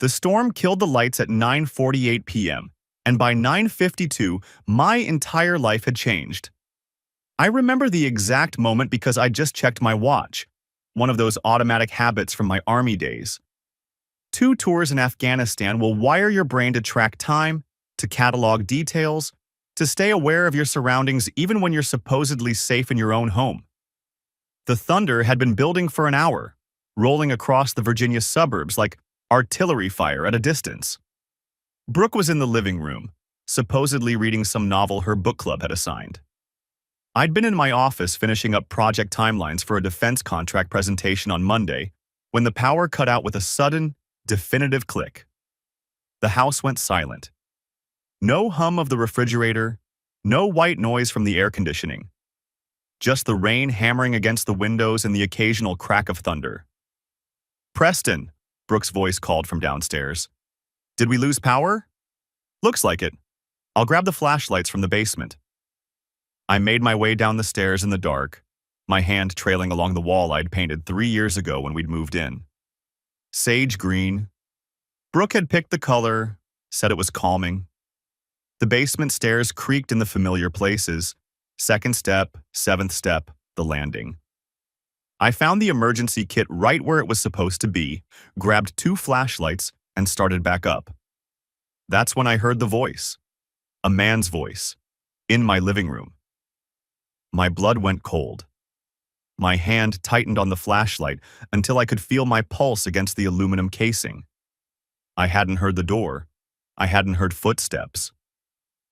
The storm killed the lights at 9:48 p.m., and by 9:52, my entire life had changed. I remember the exact moment because I just checked my watch, one of those automatic habits from my army days. 2 tours in Afghanistan will wire your brain to track time, to catalog details, to stay aware of your surroundings even when you're supposedly safe in your own home. The thunder had been building for an hour, rolling across the Virginia suburbs like artillery fire at a distance. Brooke was in the living room, supposedly reading some novel her book club had assigned. I'd been in my office finishing up project timelines for a defense contract presentation on Monday when the power cut out with a sudden, definitive click. The house went silent. No hum of the refrigerator, no white noise from the air conditioning. Just the rain hammering against the windows and the occasional crack of thunder. "Preston," Brooke's voice called from downstairs. "Did we lose power?" "Looks like it. I'll grab the flashlights from the basement." I made my way down the stairs in the dark, my hand trailing along the wall I'd painted 3 years ago when we'd moved in. Sage green. Brooke had picked the color, said it was calming. The basement stairs creaked in the familiar places. 2nd step, 7th step, the landing. I found the emergency kit right where it was supposed to be, grabbed 2 flashlights, and started back up. That's when I heard the voice. A man's voice. In my living room. My blood went cold. My hand tightened on the flashlight until I could feel my pulse against the aluminum casing. I hadn't heard the door. I hadn't heard footsteps.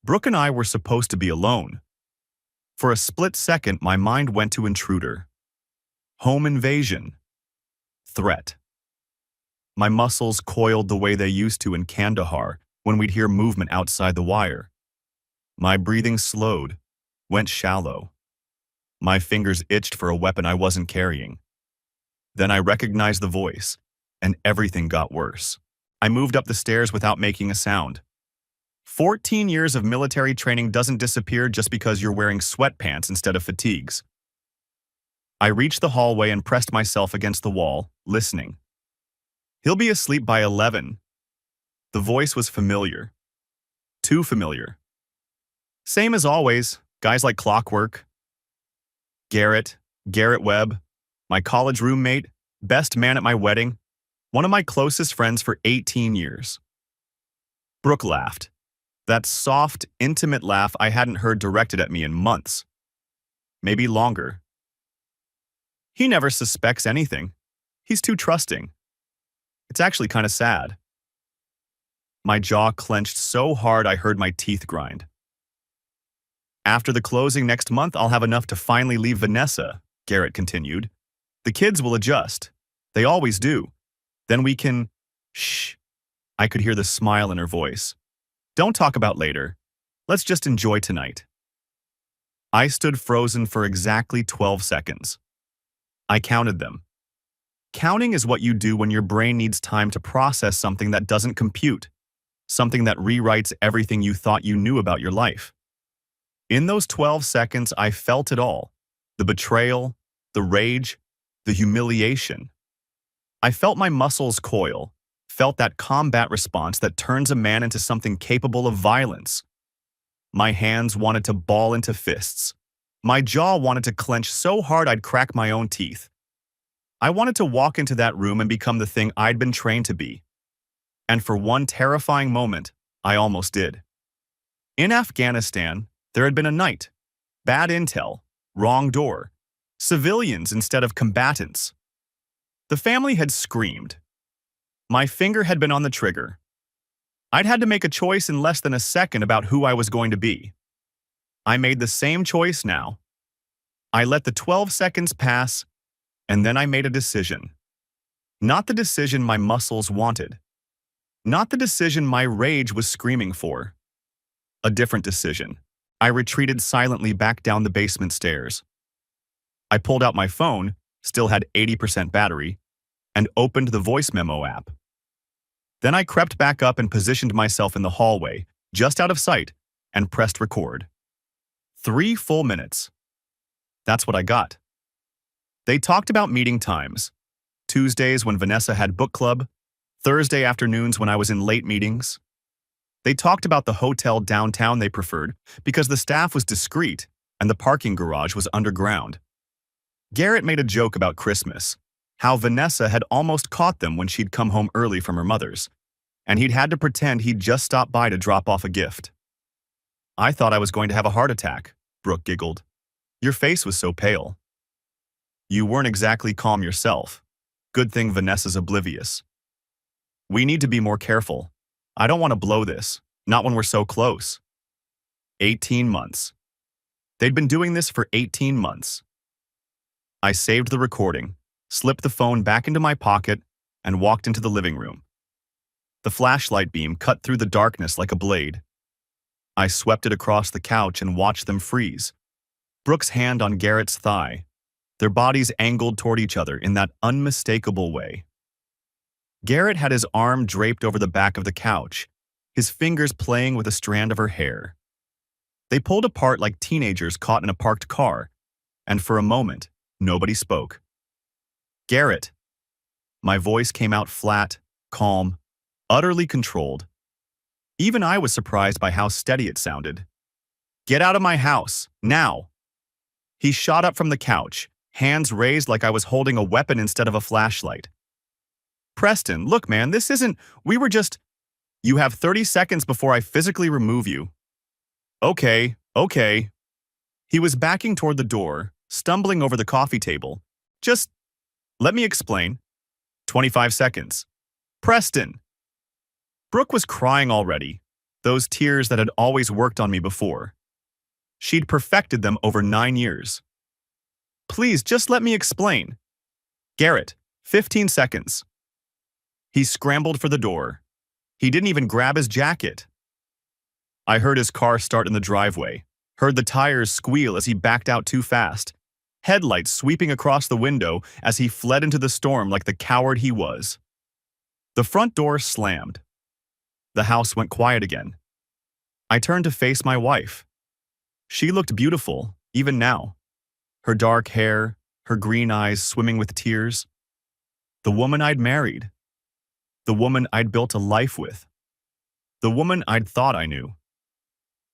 Brooke and I were supposed to be alone. For a split second, my mind went to intruder. Home invasion. Threat. My muscles coiled the way they used to in Kandahar when we'd hear movement outside the wire. My breathing slowed, went shallow. My fingers itched for a weapon I wasn't carrying. Then I recognized the voice, and everything got worse. I moved up the stairs without making a sound. 14 years of military training doesn't disappear just because you're wearing sweatpants instead of fatigues. I reached the hallway and pressed myself against the wall, listening. "He'll be asleep by 11. The voice was familiar. Too familiar. Same as always, guys like clockwork. Garrett Webb, my college roommate, best man at my wedding, one of my closest friends for 18 years. Brooke laughed. That soft, intimate laugh I hadn't heard directed at me in months. Maybe longer. He never suspects anything. He's too trusting. It's actually kind of sad. My jaw clenched so hard I heard my teeth grind. "After the closing next month, I'll have enough to finally leave Vanessa," Garrett continued. "The kids will adjust. They always do. Then we can—" "Shh." I could hear the smile in her voice. "Don't talk about later. Let's just enjoy tonight." I stood frozen for exactly 12 seconds. I counted them. Counting is what you do when your brain needs time to process something that doesn't compute, something that rewrites everything you thought you knew about your life. In those 12 seconds, I felt it all. The betrayal, the rage, the humiliation. I felt my muscles coil, felt that combat response that turns a man into something capable of violence. My hands wanted to ball into fists. My jaw wanted to clench so hard I'd crack my own teeth. I wanted to walk into that room and become the thing I'd been trained to be. And for one terrifying moment, I almost did. In Afghanistan, there had been a night. Bad intel, wrong door, civilians instead of combatants. The family had screamed. My finger had been on the trigger. I'd had to make a choice in less than a second about who I was going to be. I made the same choice now. I let the 12 seconds pass, and then I made a decision. Not the decision my muscles wanted. Not the decision my rage was screaming for. A different decision. I retreated silently back down the basement stairs. I pulled out my phone, still had 80% battery, and opened the voice memo app. Then I crept back up and positioned myself in the hallway, just out of sight, and pressed record. 3 full minutes. That's what I got. They talked about meeting times. Tuesdays when Vanessa had book club, Thursday afternoons when I was in late meetings. They talked about the hotel downtown they preferred because the staff was discreet and the parking garage was underground. Garrett made a joke about Christmas, how Vanessa had almost caught them when she'd come home early from her mother's, and he'd had to pretend he'd just stopped by to drop off a gift. I thought I was going to have a heart attack, Brooke giggled. Your face was so pale. You weren't exactly calm yourself. Good thing Vanessa's oblivious. We need to be more careful. I don't want to blow this, not when we're so close. 18 months. They'd been doing this for 18 months. I saved the recording, slipped the phone back into my pocket, and walked into the living room. The flashlight beam cut through the darkness like a blade. I swept it across the couch and watched them freeze. Brooke's hand on Garrett's thigh, their bodies angled toward each other in that unmistakable way. Garrett had his arm draped over the back of the couch, his fingers playing with a strand of her hair. They pulled apart like teenagers caught in a parked car, and for a moment, nobody spoke. Garrett. My voice came out flat, calm, utterly controlled. Even I was surprised by how steady it sounded. Get out of my house, now. He shot up from the couch, hands raised like I was holding a weapon instead of a flashlight. Preston, look man, this isn't, we were just, you have 30 seconds before I physically remove you. Okay. He was backing toward the door, stumbling over the coffee table. Just, let me explain. 25 seconds. Preston. Brooke was crying already, those tears that had always worked on me before. She'd perfected them over 9 years. Please, just let me explain. Garrett, 15 seconds. He scrambled for the door. He didn't even grab his jacket. I heard his car start in the driveway, heard the tires squeal as he backed out too fast, headlights sweeping across the window as he fled into the storm like the coward he was. The front door slammed. The house went quiet again. I turned to face my wife. She looked beautiful, even now. Her dark hair, her green eyes swimming with tears. The woman I'd married. The woman I'd built a life with. The woman I'd thought I knew.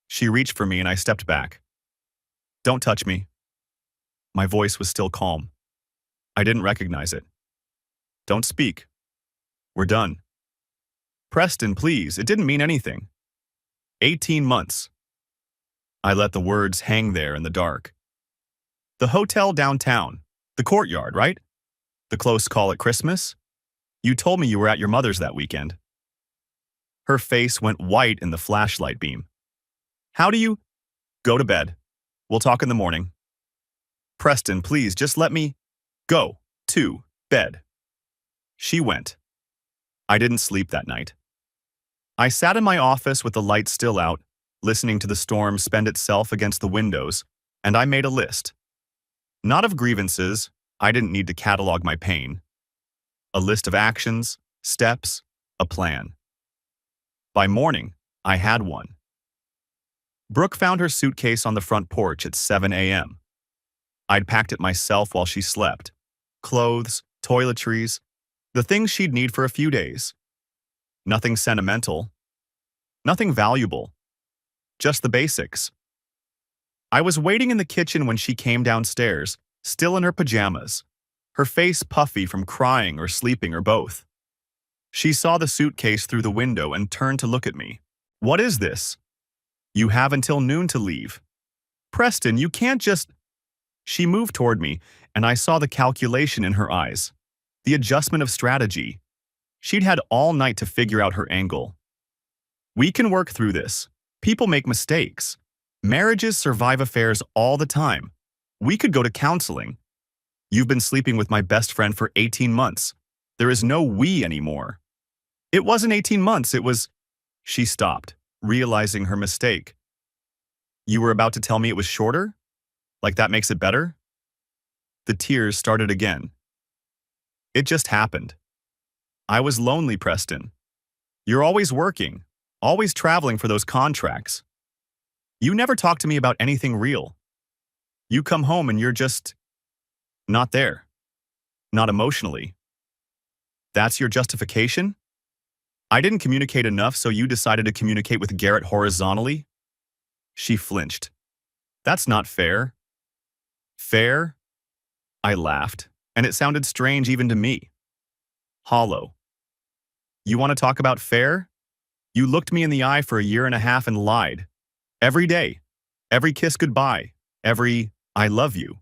She reached for me and I stepped back. Don't touch me. My voice was still calm. I didn't recognize it. Don't speak. We're done. Preston, please, it didn't mean anything. 18 months. I let the words hang there in the dark. The hotel downtown. The courtyard, right? The close call at Christmas? You told me you were at your mother's that weekend. Her face went white in the flashlight beam. How do you? Go to bed. We'll talk in the morning. Preston, please, just let me go to bed. She went. I didn't sleep that night. I sat in my office with the lights still out, listening to the storm spend itself against the windows, and I made a list. Not of grievances, I didn't need to catalog my pain. A list of actions, steps, a plan. By morning, I had one. Brooke found her suitcase on the front porch at 7 a.m. I'd packed it myself while she slept. Clothes, toiletries, the things she'd need for a few days. Nothing sentimental. Nothing valuable. Just the basics. I was waiting in the kitchen when she came downstairs, still in her pajamas, her face puffy from crying or sleeping or both. She saw the suitcase through the window and turned to look at me. What is this? You have until noon to leave. Preston, you can't just… She moved toward me, and I saw the calculation in her eyes, the adjustment of strategy. She'd had all night to figure out her angle. We can work through this. People make mistakes. Marriages survive affairs all the time. We could go to counseling. You've been sleeping with my best friend for 18 months. There is no we anymore. It wasn't 18 months, it was… She stopped, realizing her mistake. You were about to tell me it was shorter? Like that makes it better? The tears started again. It just happened. I was lonely, Preston. You're always working, always traveling for those contracts. You never talk to me about anything real. You come home and you're just… not there. Not emotionally. That's your justification? I didn't communicate enough, so you decided to communicate with Garrett horizontally? She flinched. That's not fair. Fair? I laughed, and it sounded strange even to me. Hollow. You want to talk about fair? You looked me in the eye for a year and a half and lied. Every day. Every kiss goodbye. Every I love you.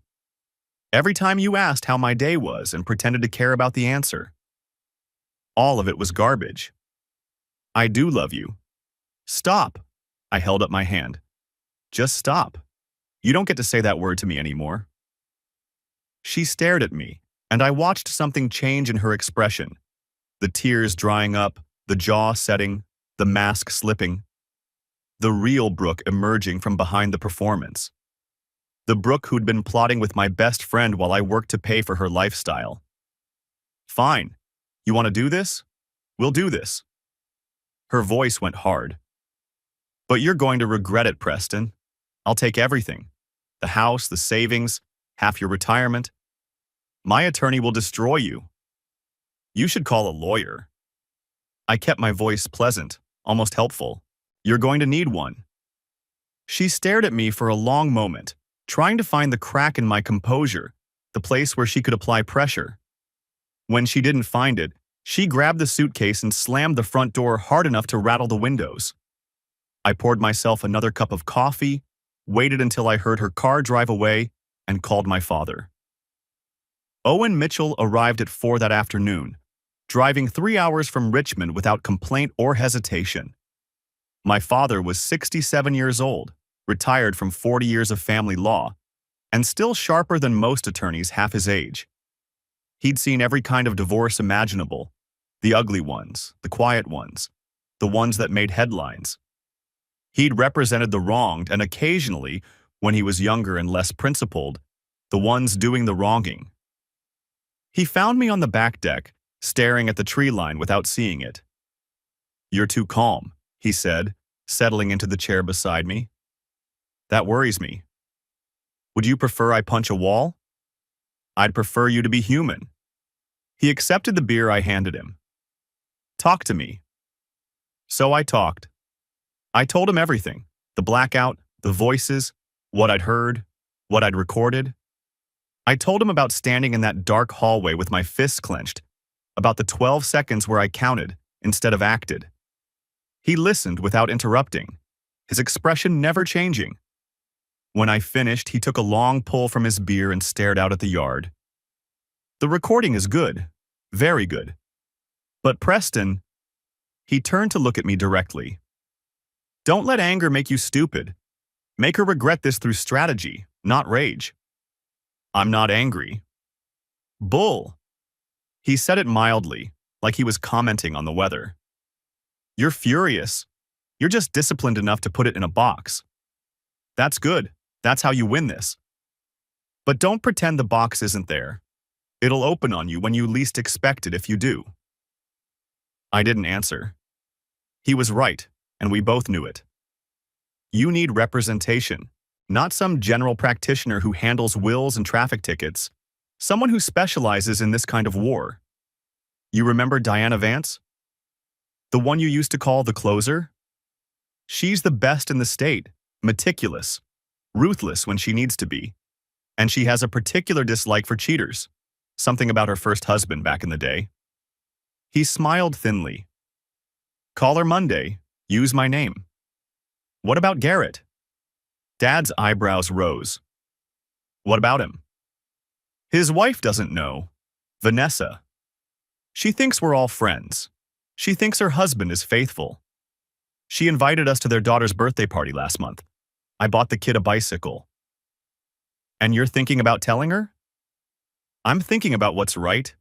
Every time you asked how my day was and pretended to care about the answer. All of it was garbage. I do love you. Stop. I held up my hand. Just stop. You don't get to say that word to me anymore. She stared at me, and I watched something change in her expression. The tears drying up, the jaw setting, the mask slipping. The real Brooke emerging from behind the performance. The Brooke who'd been plotting with my best friend while I worked to pay for her lifestyle. Fine. You want to do this? We'll do this. Her voice went hard. But you're going to regret it, Preston. I'll take everything. The house, the savings, half your retirement. My attorney will destroy you. You should call a lawyer. I kept my voice pleasant, almost helpful. You're going to need one. She stared at me for a long moment, trying to find the crack in my composure, the place where she could apply pressure. When she didn't find it, she grabbed the suitcase and slammed the front door hard enough to rattle the windows. I poured myself another cup of coffee, waited until I heard her car drive away, and called my father. Owen Mitchell arrived at 4 that afternoon, driving 3 hours from Richmond without complaint or hesitation. My father was 67 years old, retired from 40 years of family law, and still sharper than most attorneys half his age. He'd seen every kind of divorce imaginable, the ugly ones, the quiet ones, the ones that made headlines. He'd represented the wronged and occasionally, when he was younger and less principled, the ones doing the wronging. He found me on the back deck, staring at the tree line without seeing it. You're too calm, he said, settling into the chair beside me. That worries me. Would you prefer I punch a wall? I'd prefer you to be human. He accepted the beer I handed him. Talk to me. So I talked. I told him everything, the blackout, the voices, what I'd heard, what I'd recorded. I told him about standing in that dark hallway with my fists clenched, about the 12 seconds where I counted instead of acted. He listened without interrupting, his expression never changing. When I finished, he took a long pull from his beer and stared out at the yard. The recording is good, very good. But Preston, he turned to look at me directly. Don't let anger make you stupid. Make her regret this through strategy, not rage. I'm not angry. Bull. He said it mildly, like he was commenting on the weather. You're furious. You're just disciplined enough to put it in a box. That's good. That's how you win this. But don't pretend the box isn't there. It'll open on you when you least expect it if you do. I didn't answer. He was right, and we both knew it. You need representation, not some general practitioner who handles wills and traffic tickets, someone who specializes in this kind of war. You remember Diana Vance? The one you used to call the closer? She's the best in the state, meticulous, ruthless when she needs to be, and she has a particular dislike for cheaters, something about her first husband back in the day. He smiled thinly. Call her Monday, use my name. What about Garrett? Dad's eyebrows rose. What about him? His wife doesn't know. Vanessa. She thinks we're all friends. She thinks her husband is faithful. She invited us to their daughter's birthday party last month. I bought the kid a bicycle. And you're thinking about telling her? I'm thinking about what's right.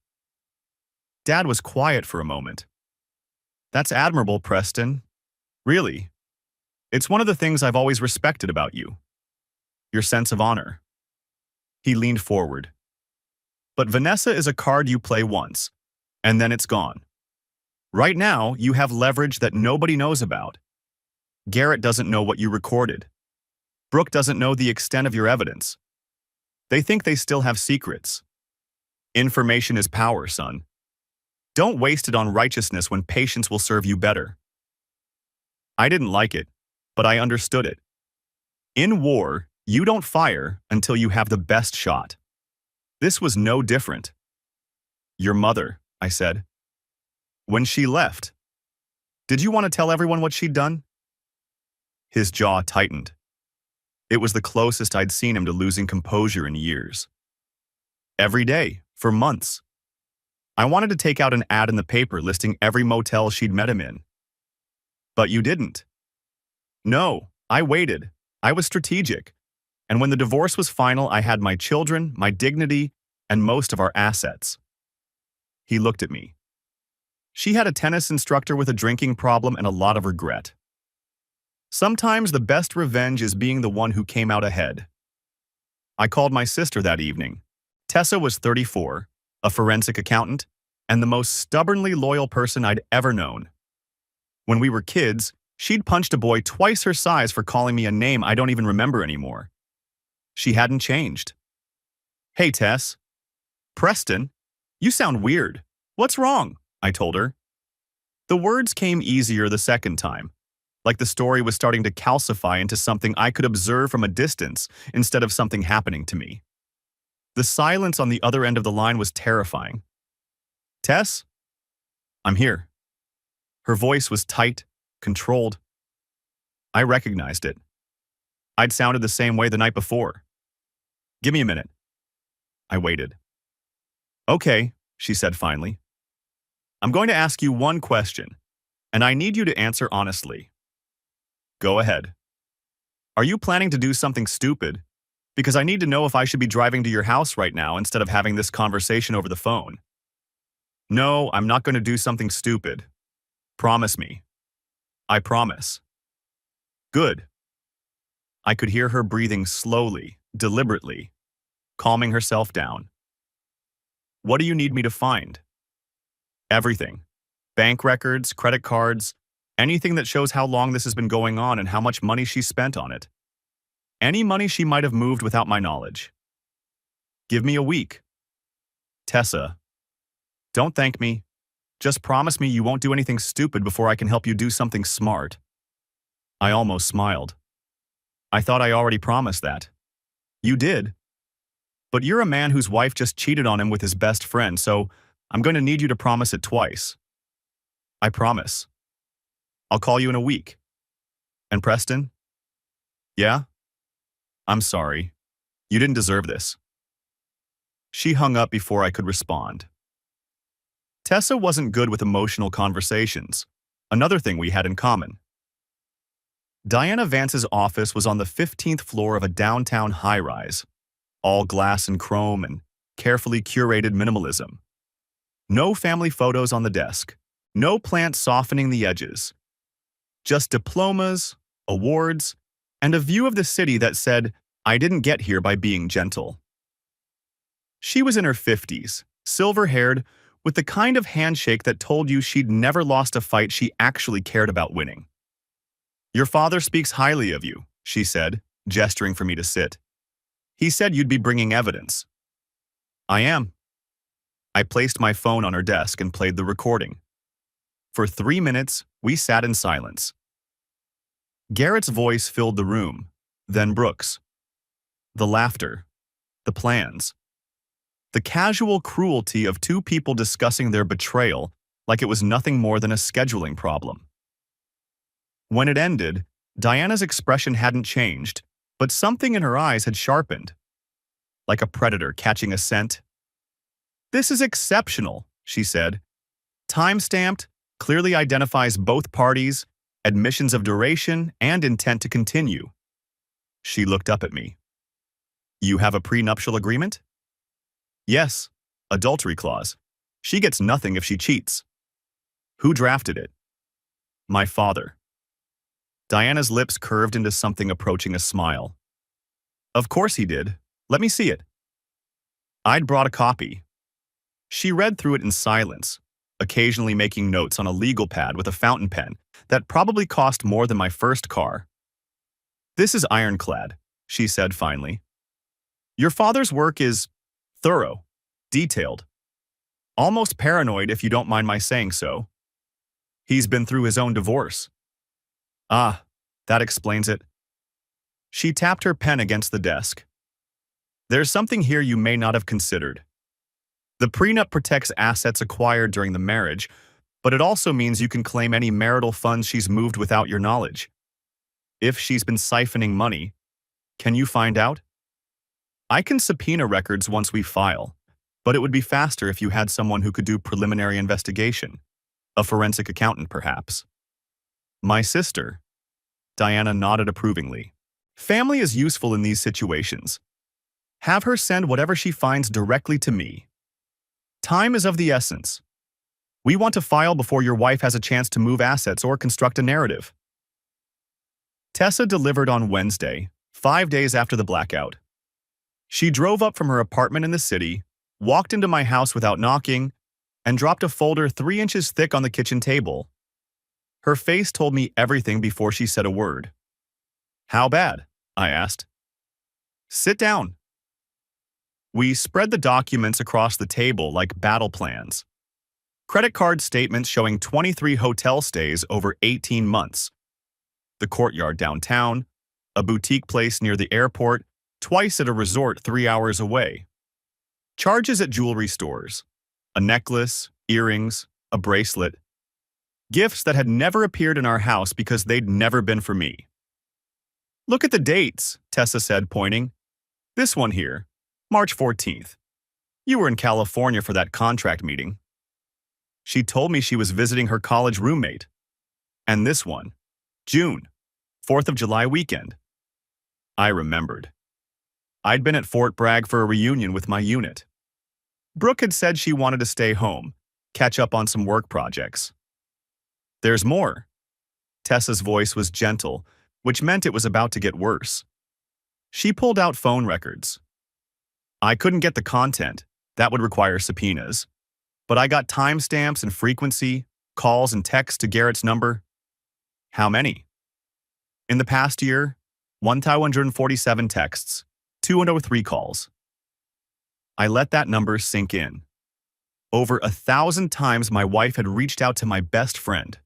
Dad was quiet for a moment. That's admirable, Preston. Really. It's one of the things I've always respected about you. Your sense of honor. He leaned forward. But Vanessa is a card you play once, and then it's gone. Right now, you have leverage that nobody knows about. Garrett doesn't know what you recorded. Brooke doesn't know the extent of your evidence. They think they still have secrets. Information is power, son. Don't waste it on righteousness when patience will serve you better. I didn't like it, but I understood it. In war, you don't fire until you have the best shot. This was no different. Your mother, I said. When she left, did you want to tell everyone what she'd done? His jaw tightened. It was the closest I'd seen him to losing composure in years. Every day, for months. I wanted to take out an ad in the paper listing every motel she'd met him in. But you didn't. No, I waited. I was strategic. And when the divorce was final, I had my children, my dignity, and most of our assets. He looked at me. She had a tennis instructor with a drinking problem and a lot of regret. Sometimes the best revenge is being the one who came out ahead. I called my sister that evening. Tessa was 34, a forensic accountant, and the most stubbornly loyal person I'd ever known. When we were kids, she'd punched a boy twice her size for calling me a name I don't even remember anymore. She hadn't changed. Hey, Tess. Preston, you sound weird. What's wrong? I told her. The words came easier the second time, like the story was starting to calcify into something I could observe from a distance instead of something happening to me. The silence on the other end of the line was terrifying. Tess? I'm here. Her voice was tight, controlled. I recognized it. I'd sounded the same way the night before. Give me a minute. I waited. Okay, she said finally. I'm going to ask you one question, and I need you to answer honestly. Go ahead. Are you planning to do something stupid? Because I need to know if I should be driving to your house right now instead of having this conversation over the phone. No, I'm not going to do something stupid. Promise me. I promise. Good. I could hear her breathing slowly, deliberately, calming herself down. What do you need me to find? Everything. Bank records, credit cards, anything that shows how long this has been going on and how much money she spent on it. Any money she might have moved without my knowledge. Give me a week. Tessa, don't thank me. Just promise me you won't do anything stupid before I can help you do something smart. I almost smiled. I thought I already promised that. You did. But you're a man whose wife just cheated on him with his best friend, so I'm going to need you to promise it twice. I promise. I'll call you in a week. And Preston? Yeah? I'm sorry. You didn't deserve this. She hung up before I could respond. Tessa wasn't good with emotional conversations, another thing we had in common. Diana Vance's office was on the 15th floor of a downtown high-rise, all glass and chrome and carefully curated minimalism. No family photos on the desk, no plants softening the edges. Just diplomas, awards, and a view of the city that said, I didn't get here by being gentle. She was in her 50s, silver-haired, with the kind of handshake that told you she'd never lost a fight she actually cared about winning. Your father speaks highly of you, she said, gesturing for me to sit. He said you'd be bringing evidence. I am. I placed my phone on her desk and played the recording. For 3 minutes, we sat in silence. Garrett's voice filled the room, then Brooks. The laughter, the plans. The casual cruelty of two people discussing their betrayal like it was nothing more than a scheduling problem. When it ended, Diana's expression hadn't changed, but something in her eyes had sharpened. Like a predator catching a scent. This is exceptional, she said. Time-stamped, clearly identifies both parties, admissions of duration, and intent to continue. She looked up at me. You have a prenuptial agreement? Yes, adultery clause. She gets nothing if she cheats. Who drafted it? My father. Diana's lips curved into something approaching a smile. Of course he did. Let me see it. I'd brought a copy. She read through it in silence, occasionally making notes on a legal pad with a fountain pen that probably cost more than my first car. This is ironclad, she said finally. Your father's work is thorough, detailed. Almost paranoid if you don't mind my saying so. He's been through his own divorce. Ah, that explains it. She tapped her pen against the desk. There's something here you may not have considered. The prenup protects assets acquired during the marriage, but it also means you can claim any marital funds she's moved without your knowledge. If she's been siphoning money, can you find out? I can subpoena records once we file, but it would be faster if you had someone who could do preliminary investigation. A forensic accountant, perhaps. My sister. Diana nodded approvingly. Family is useful in these situations. Have her send whatever she finds directly to me. Time is of the essence. We want to file before your wife has a chance to move assets or construct a narrative. Tessa delivered on Wednesday, 5 days after the blackout. She drove up from her apartment in the city, walked into my house without knocking, and dropped a folder 3 inches thick on the kitchen table. Her face told me everything before she said a word. How bad? I asked. Sit down. We spread the documents across the table like battle plans. Credit card statements showing 23 hotel stays over 18 months. The courtyard downtown, a boutique place near the airport, twice at a resort 3 hours away. Charges at jewelry stores. A necklace, earrings, a bracelet. Gifts that had never appeared in our house because they'd never been for me. Look at the dates, Tessa said, pointing. This one here, March 14th. You were in California for that contract meeting. She told me she was visiting her college roommate. And this one, June, 4th of July weekend. I remembered. I'd been at Fort Bragg for a reunion with my unit. Brooke had said she wanted to stay home, catch up on some work projects. There's more. Tessa's voice was gentle, which meant it was about to get worse. She pulled out phone records. I couldn't get the content. That would require subpoenas. But I got timestamps and frequency, calls and texts to Garrett's number. How many? In the past year, 1,247 texts, 203 calls. I let that number sink in. Over 1,000 times my wife had reached out to my best friend.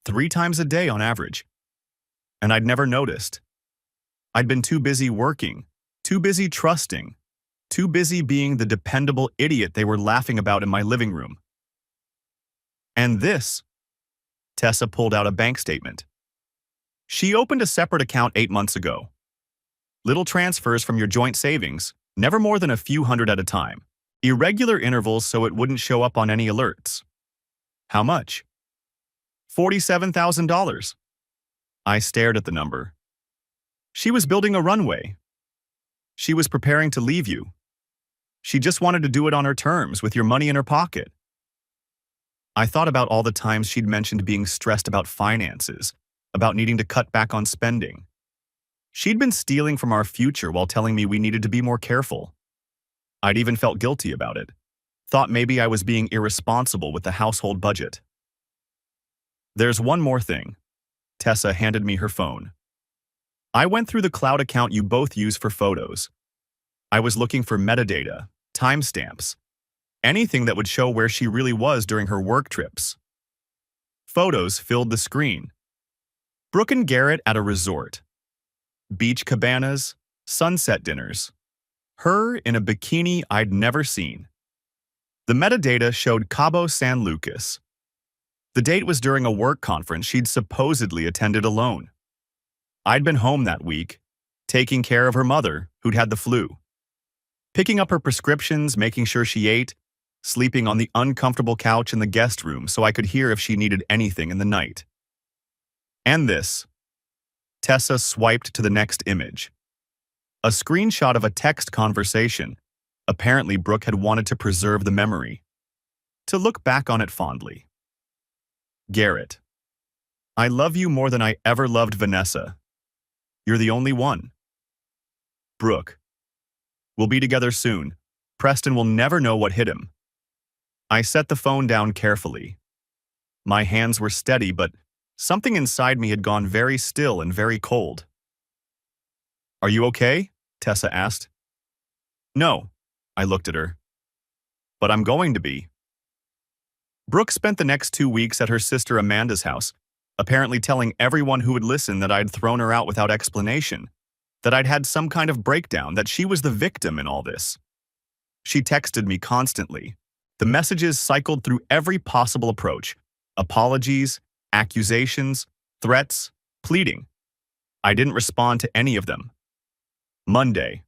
3 times a day on average. And I'd never noticed. I'd been too busy working, too busy trusting, too busy being the dependable idiot they were laughing about in my living room. And this. Tessa pulled out a bank statement. She opened a separate account 8 months ago. Little transfers from your joint savings, never more than a few hundred at a time. Irregular intervals so it wouldn't show up on any alerts. How much? $47,000. I stared at the number. She was building a runway. She was preparing to leave you. She just wanted to do it on her terms, with your money in her pocket. I thought about all the times she'd mentioned being stressed about finances, about needing to cut back on spending. She'd been stealing from our future while telling me we needed to be more careful. I'd even felt guilty about it. Thought maybe I was being irresponsible with the household budget. There's one more thing. Tessa handed me her phone. I went through the cloud account you both use for photos. I was looking for metadata, timestamps, anything that would show where she really was during her work trips. Photos filled the screen. Brooke and Garrett at a resort. Beach cabanas, sunset dinners. Her in a bikini I'd never seen. The metadata showed Cabo San Lucas. The date was during a work conference she'd supposedly attended alone. I'd been home that week, taking care of her mother, who'd had the flu. Picking up her prescriptions, making sure she ate, sleeping on the uncomfortable couch in the guest room so I could hear if she needed anything in the night. And this. Tessa swiped to the next image. A screenshot of a text conversation. Apparently Brooke had wanted to preserve the memory. To look back on it fondly. Garrett. I love you more than I ever loved Vanessa. You're the only one. Brooke. We'll be together soon. Preston will never know what hit him. I set the phone down carefully. My hands were steady, but something inside me had gone very still and very cold. Are you okay? Tessa asked. No, I looked at her. But I'm going to be. Brooke spent the next 2 weeks at her sister Amanda's house, apparently telling everyone who would listen that I'd thrown her out without explanation, that I'd had some kind of breakdown, that she was the victim in all this. She texted me constantly. The messages cycled through every possible approach: apologies, accusations, threats, pleading. I didn't respond to any of them. Monday.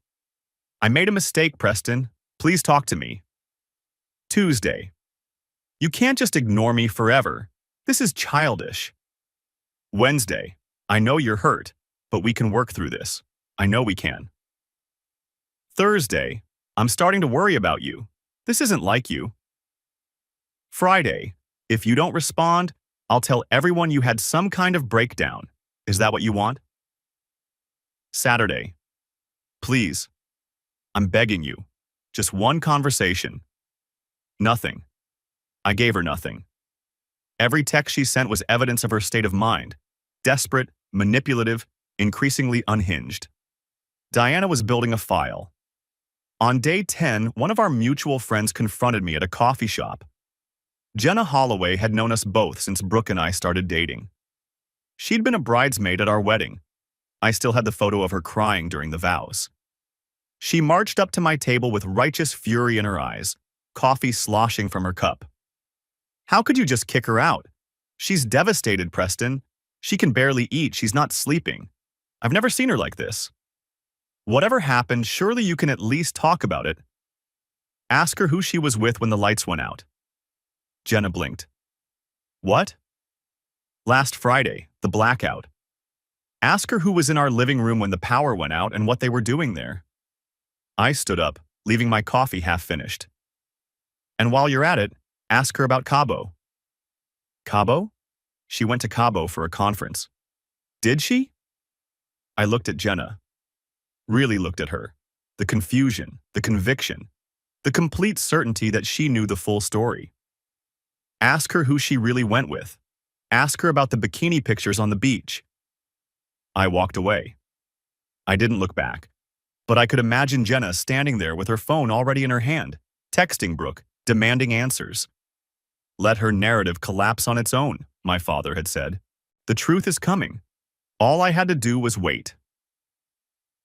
I made a mistake, Preston. Please talk to me. Tuesday. You can't just ignore me forever. This is childish. Wednesday. I know you're hurt, but we can work through this. I know we can. Thursday. I'm starting to worry about you. This isn't like you. Friday. If you don't respond, I'll tell everyone you had some kind of breakdown. Is that what you want? Saturday. Please. I'm begging you. Just one conversation. Nothing. I gave her nothing. Every text she sent was evidence of her state of mind: desperate, manipulative, increasingly unhinged. Diana was building a file. On day 10, one of our mutual friends confronted me at a coffee shop. Jenna Holloway had known us both since Brooke and I started dating. She'd been a bridesmaid at our wedding. I still had the photo of her crying during the vows. She marched up to my table with righteous fury in her eyes, coffee sloshing from her cup. How could you just kick her out? She's devastated, Preston. She can barely eat. She's not sleeping. I've never seen her like this. Whatever happened, surely you can at least talk about it. Ask her who she was with when the lights went out. Jenna blinked. What? Last Friday, the blackout. Ask her who was in our living room when the power went out and what they were doing there. I stood up, leaving my coffee half finished. And while you're at it, ask her about Cabo. Cabo? She went to Cabo for a conference. Did she? I looked at Jenna. Really looked at her. The confusion, the conviction, the complete certainty that she knew the full story. Ask her who she really went with. Ask her about the bikini pictures on the beach. I walked away. I didn't look back, but I could imagine Jenna standing there with her phone already in her hand, texting Brooke, demanding answers. Let her narrative collapse on its own, my father had said. The truth is coming. All I had to do was wait.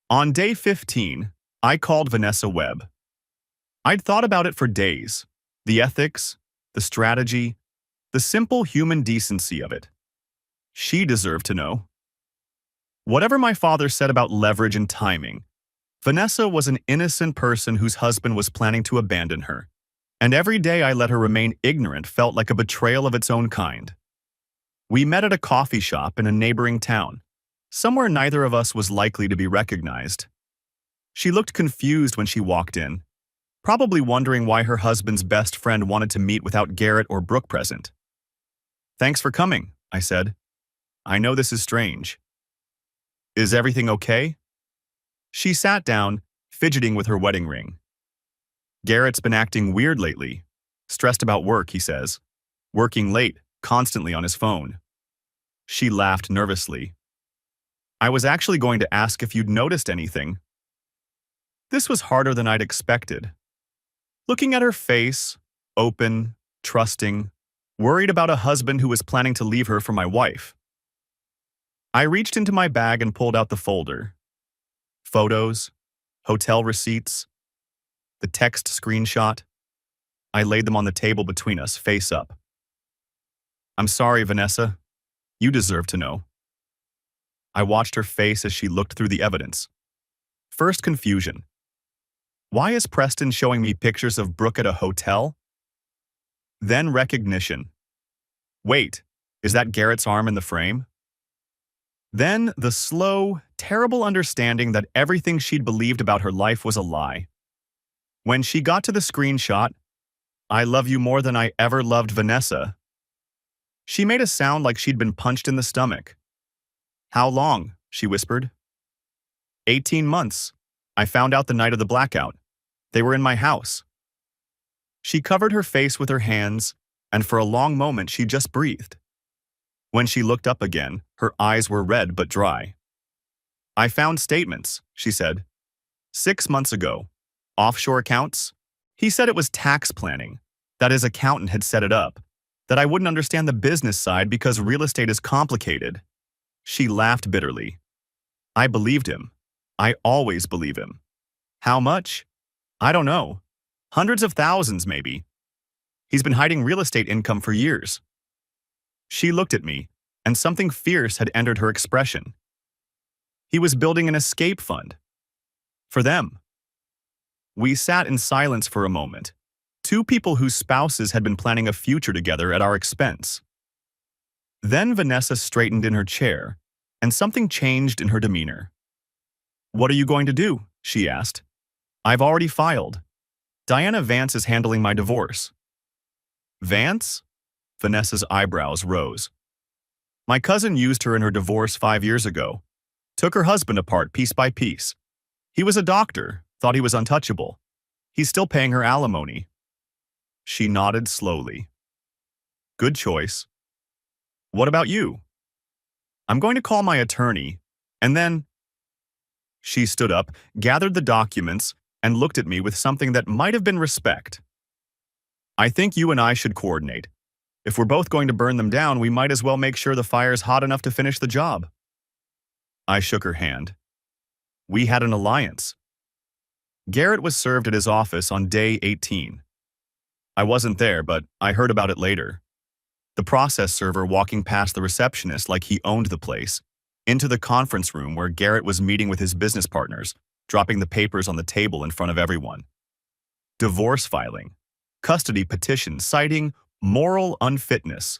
On day 15, I called Vanessa Webb. I'd thought about it for days. The ethics, the strategy, the simple human decency of it. She deserved to know. Whatever my father said about leverage and timing, Vanessa was an innocent person whose husband was planning to abandon her. And every day I let her remain ignorant felt like a betrayal of its own kind. We met at a coffee shop in a neighboring town, somewhere neither of us was likely to be recognized. She looked confused when she walked in, probably wondering why her husband's best friend wanted to meet without Garrett or Brooke present. Thanks for coming, I said. I know this is strange. Is everything okay? She sat down, fidgeting with her wedding ring. Garrett's been acting weird lately. Stressed about work, he says. Working late, constantly on his phone. She laughed nervously. I was actually going to ask if you'd noticed anything. This was harder than I'd expected. Looking at her face, open, trusting, worried about a husband who was planning to leave her for my wife. I reached into my bag and pulled out the folder. Photos, hotel receipts, the text screenshot. I laid them on the table between us, face up. I'm sorry, Vanessa. You deserve to know. I watched her face as she looked through the evidence. First, confusion. Why is Preston showing me pictures of Brooke at a hotel? Then recognition. Wait, is that Garrett's arm in the frame? Then the slow, terrible understanding that everything she'd believed about her life was a lie. When she got to the screenshot, I love you more than I ever loved Vanessa, she made a sound like she'd been punched in the stomach. How long? She whispered. 18 months. I found out the night of the blackout. They were in my house. She covered her face with her hands, and for a long moment she just breathed. When she looked up again, her eyes were red but dry. I found statements, she said. 6 months ago. Offshore accounts? He said it was tax planning, that his accountant had set it up, that I wouldn't understand the business side because real estate is complicated. She laughed bitterly. I believed him. I always believe him. How much? I don't know. Hundreds of thousands, maybe. He's been hiding real estate income for years. She looked at me, and something fierce had entered her expression. He was building an escape fund. For them. We sat in silence for a moment, two people whose spouses had been planning a future together at our expense. Then Vanessa straightened in her chair, and something changed in her demeanor. "What are you going to do?" she asked. "I've already filed. Diana Vance is handling my divorce." "Vance?" Vanessa's eyebrows rose. "My cousin used her in her divorce 5 years ago. Took her husband apart piece by piece. He was a doctor, thought he was untouchable. He's still paying her alimony." She nodded slowly. "Good choice. What about you?" "I'm going to call my attorney, and then—" She stood up, gathered the documents, and looked at me with something that might have been respect. "I think you and I should coordinate. If we're both going to burn them down, we might as well make sure the fire's hot enough to finish the job." I shook her hand. We had an alliance. Garrett was served at his office on day 18. I wasn't there, but I heard about it later. The process server walking past the receptionist like he owned the place, into the conference room where Garrett was meeting with his business partners, dropping the papers on the table in front of everyone. Divorce filing. Custody petition citing moral unfitness.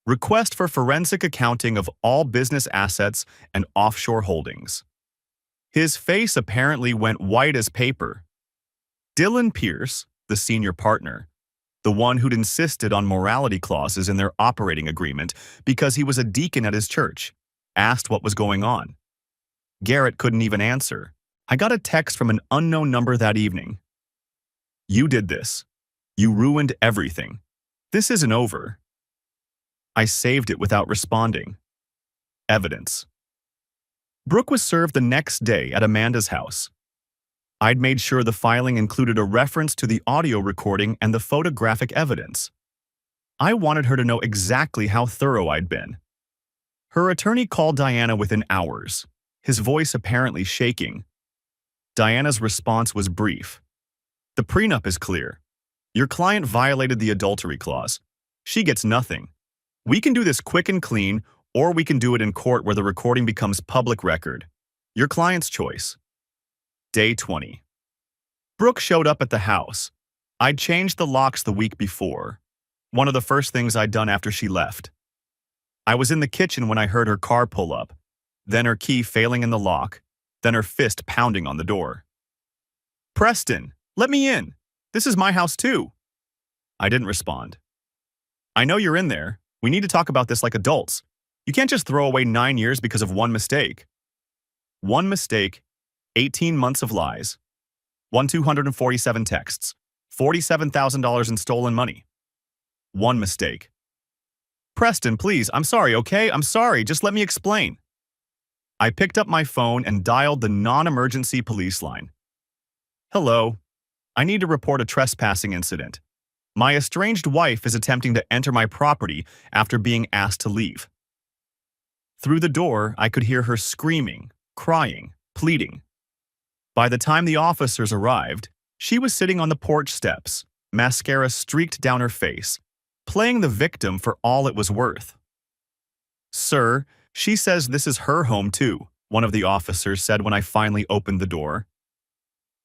Request for forensic accounting of all business assets and offshore holdings. His face apparently went white as paper. Dylan Pierce, the senior partner, the one who'd insisted on morality clauses in their operating agreement because he was a deacon at his church, asked what was going on. Garrett couldn't even answer. I got a text from an unknown number that evening. "You did this. You ruined everything. This isn't over." I saved it without responding. Evidence. Brooke was served the next day at Amanda's house. I'd made sure the filing included a reference to the audio recording and the photographic evidence. I wanted her to know exactly how thorough I'd been. Her attorney called Diana within hours, his voice apparently shaking. Diana's response was brief. "The prenup is clear. Your client violated the adultery clause. She gets nothing. We can do this quick and clean, or we can do it in court where the recording becomes public record. Your client's choice." Day 20. Brooke showed up at the house. I'd changed the locks the week before, one of the first things I'd done after she left. I was in the kitchen when I heard her car pull up, then her key failing in the lock, then her fist pounding on the door. "Preston, let me in. This is my house too." I didn't respond. "I know you're in there. We need to talk about this like adults. You can't just throw away 9 years because of one mistake." One mistake, 18 months of lies, 247 texts, $47,000 in stolen money. One mistake. "Preston, please, I'm sorry, okay? I'm sorry, just let me explain." I picked up my phone and dialed the non-emergency police line. "Hello. I need to report a trespassing incident. My estranged wife is attempting to enter my property after being asked to leave." Through the door, I could hear her screaming, crying, pleading. By the time the officers arrived, she was sitting on the porch steps, mascara streaked down her face, playing the victim for all it was worth. "Sir, she says this is her home too," one of the officers said when I finally opened the door.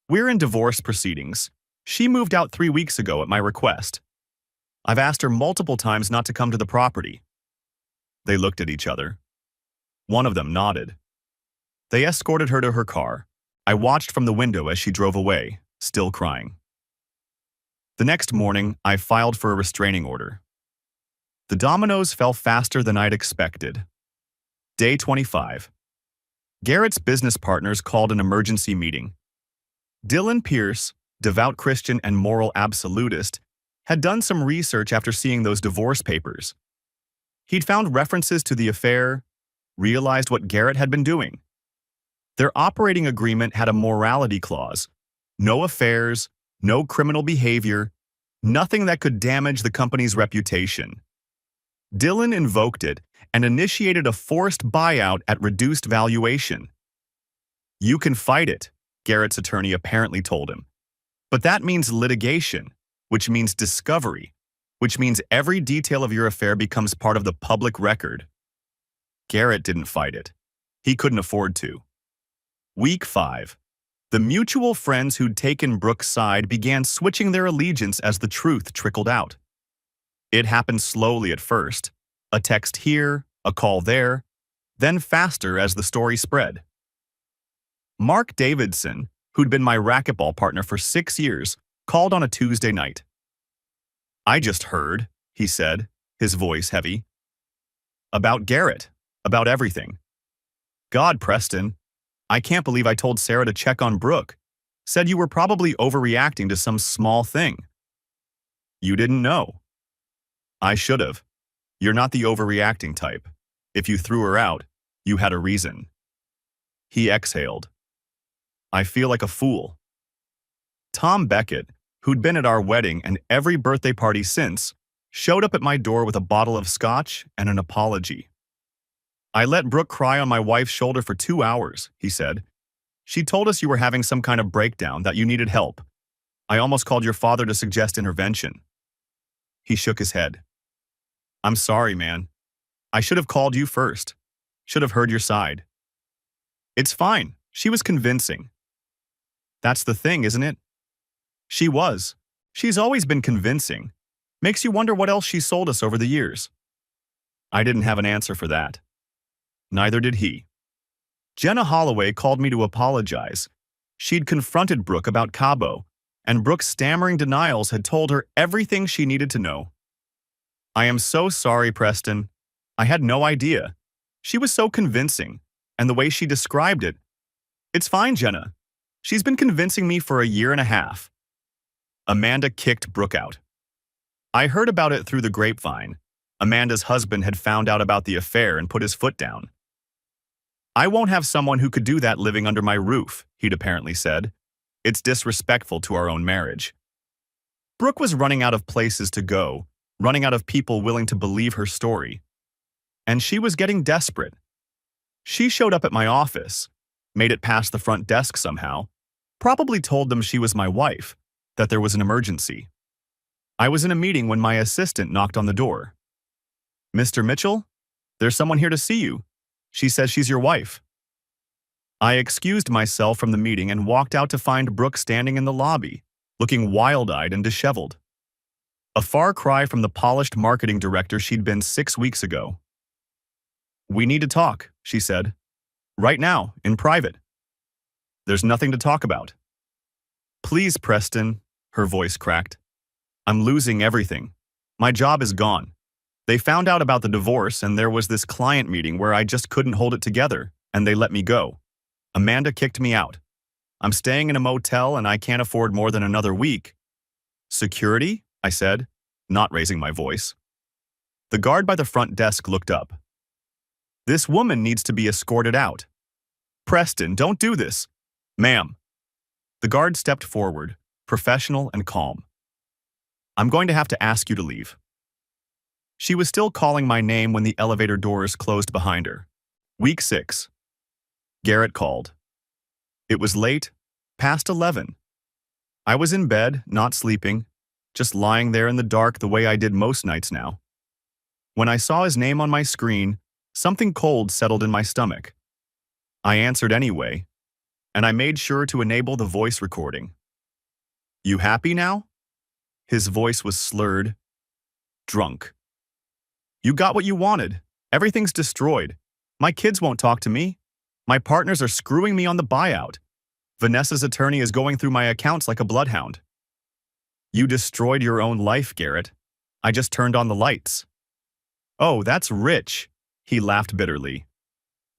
"We're in divorce proceedings. She moved out 3 weeks ago at my request. I've asked her multiple times not to come to the property." They looked at each other. One of them nodded. They escorted her to her car. I watched from the window as she drove away, still crying. The next morning, I filed for a restraining order. The dominoes fell faster than I'd expected. Day 25. Garrett's business partners called an emergency meeting. Dylan Pierce, devout Christian and moral absolutist, had done some research after seeing those divorce papers. He'd found references to the affair, realized what Garrett had been doing. Their operating agreement had a morality clause: no affairs, no criminal behavior, Nothing that could damage the company's reputation. Dylan invoked it and initiated a forced buyout at reduced valuation. You can fight it, Garrett's attorney apparently told him. But that means litigation, which means discovery, which means every detail of your affair becomes part of the public record. Garrett didn't fight it. He couldn't afford to. Week 5. The mutual friends who'd taken Brooke's side began switching their allegiance as the truth trickled out. It happened slowly at first, a text here, a call there, then faster as the story spread. Mark Davidson, who'd been my racquetball partner for 6 years, called on a Tuesday night. I just heard, he said, his voice heavy. About Garrett, about everything. God, Preston, I can't believe I told Sarah to check on Brooke. Said you were probably overreacting to some small thing. You didn't know. I should have. You're not the overreacting type. If you threw her out, you had a reason. He exhaled. I feel like a fool. Tom Beckett, who'd been at our wedding and every birthday party since, showed up at my door with a bottle of scotch and an apology. I let Brooke cry on my wife's shoulder for 2 hours, he said. She told us you were having some kind of breakdown, that you needed help. I almost called your father to suggest intervention. He shook his head. I'm sorry, man. I should have called you first. Should have heard your side. It's fine. She was convincing. That's the thing, isn't it? She was. She's always been convincing. Makes you wonder what else she sold us over the years. I didn't have an answer for that. Neither did he. Jenna Holloway called me to apologize. She'd confronted Brooke about Cabo, and Brooke's stammering denials had told her everything she needed to know. I am so sorry, Preston. I had no idea. She was so convincing, and the way she described it. It's fine, Jenna. She's been convincing me for 1.5 years. Amanda kicked Brooke out. I heard about it through the grapevine. Amanda's husband had found out about the affair and put his foot down. I won't have someone who could do that living under my roof, he'd apparently said. It's disrespectful to our own marriage. Brooke was running out of places to go, running out of people willing to believe her story. And she was getting desperate. She showed up at my office, made it past the front desk somehow, probably told them she was my wife, that there was an emergency. I was in a meeting when my assistant knocked on the door. Mr. Mitchell, there's someone here to see you. She says she's your wife. I excused myself from the meeting and walked out to find Brooke standing in the lobby, looking wild-eyed and disheveled. A far cry from the polished marketing director she'd been 6 weeks ago. We need to talk, she said. Right now, in private. There's nothing to talk about. Please, Preston, her voice cracked. I'm losing everything. My job is gone. They found out about the divorce and there was this client meeting where I just couldn't hold it together, and they let me go. Amanda kicked me out. I'm staying in a motel and I can't afford more than another week. Security? I said, not raising my voice. The guard by the front desk looked up. This woman needs to be escorted out. Preston, don't do this. Ma'am. The guard stepped forward, professional and calm. I'm going to have to ask you to leave. She was still calling my name when the elevator doors closed behind her. Week 6. Garrett called. It was late, past 11. I was in bed, not sleeping, just lying there in the dark the way I did most nights now. When I saw his name on my screen, something cold settled in my stomach. I answered anyway, and I made sure to enable the voice recording. You happy now? His voice was slurred, drunk. You got what you wanted. Everything's destroyed. My kids won't talk to me. My partners are screwing me on the buyout. Vanessa's attorney is going through my accounts like a bloodhound. You destroyed your own life, Garrett. I just turned on the lights. Oh, that's rich, he laughed bitterly.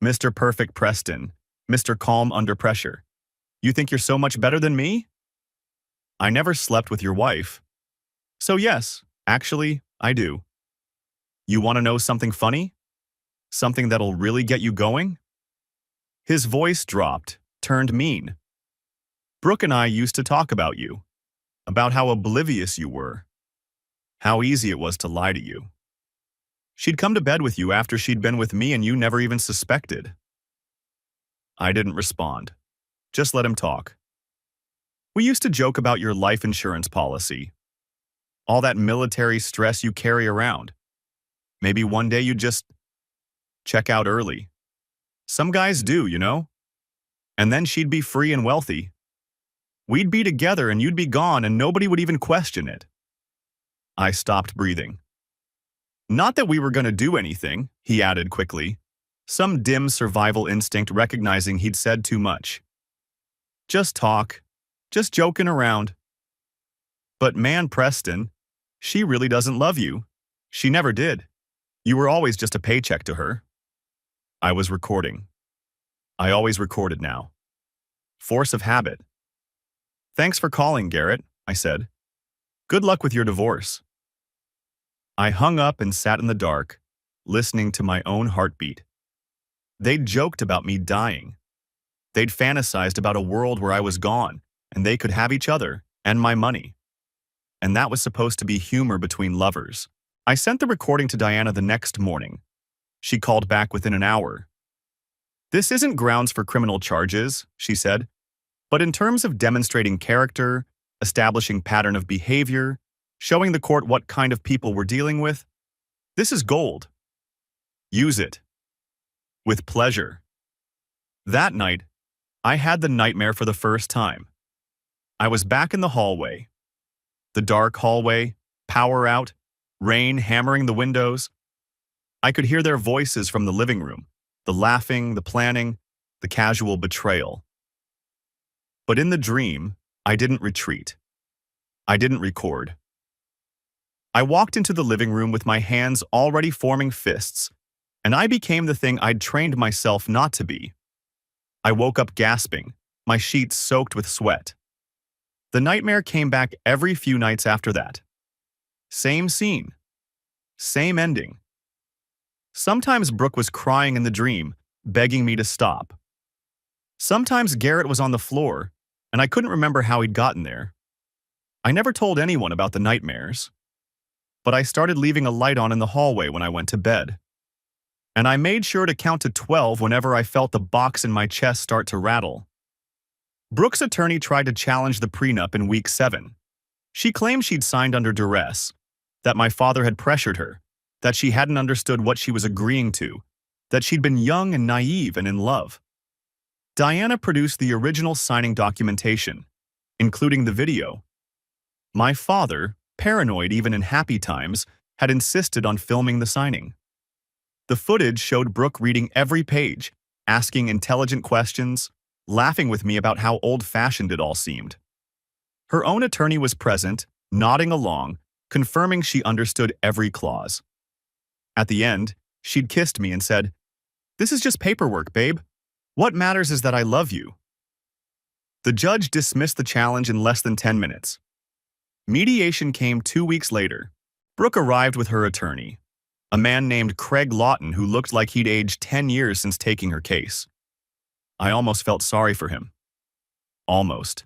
Mr. Perfect Preston, Mr. Calm under pressure. You think you're so much better than me? I never slept with your wife. So yes, actually, I do. You want to know something funny? Something that'll really get you going? His voice dropped, turned mean. Brooke and I used to talk about you, about how oblivious you were, How easy it was to lie to you. She'd come to bed with you after she'd been with me and you never even suspected. I didn't respond. Just let him talk. We used to joke about your life insurance policy. All that military stress you carry around. Maybe one day you just check out early. Some guys do, you know? And then she'd be free and wealthy. We'd be together and you'd be gone and nobody would even question it. I stopped breathing. Not that we were going to do anything, he added quickly, some dim survival instinct recognizing he'd said too much. Just talk. Just joking around. But man, Preston, she really doesn't love you. She never did. You were always just a paycheck to her. I was recording. I always recorded now. Force of habit. Thanks for calling, Garrett, I said. Good luck with your divorce. I hung up and sat in the dark, listening to my own heartbeat. They'd joked about me dying. They'd fantasized about a world where I was gone, and they could have each other and my money. And that was supposed to be humor between lovers. I sent the recording to Diana the next morning. She called back within an hour. This isn't grounds for criminal charges, she said, but in terms of demonstrating character, establishing pattern of behavior, showing the court what kind of people we're dealing with, this is gold. Use it. With pleasure. That night, I had the nightmare for the first time. I was back in the hallway. The dark hallway, power out, rain hammering the windows. I could hear their voices from the living room, the laughing, the planning, the casual betrayal. But in the dream, I didn't retreat. I didn't record. I walked into the living room with my hands already forming fists, and I became the thing I'd trained myself not to be. I woke up gasping, my sheets soaked with sweat. The nightmare came back every few nights after that. Same scene. Same ending. Sometimes Brooke was crying in the dream, begging me to stop. Sometimes Garrett was on the floor, and I couldn't remember how he'd gotten there. I never told anyone about the nightmares, but I started leaving a light on in the hallway when I went to bed. And I made sure to count to 12 whenever I felt the box in my chest start to rattle. Brooke's attorney tried to challenge the prenup in week 7. She claimed she'd signed under duress, that my father had pressured her, that she hadn't understood what she was agreeing to, that she'd been young and naive and in love. Diana produced the original signing documentation, including the video. My father, paranoid even in happy times, had insisted on filming the signing. The footage showed Brooke reading every page, asking intelligent questions, laughing with me about how old-fashioned it all seemed. Her own attorney was present, nodding along, confirming she understood every clause. At the end, she'd kissed me and said, "This is just paperwork, babe. What matters is that I love you." The judge dismissed the challenge in less than 10 minutes. Mediation came 2 weeks later. Brooke arrived with her attorney, a man named Craig Lawton who looked like he'd aged 10 years since taking her case. I almost felt sorry for him. Almost.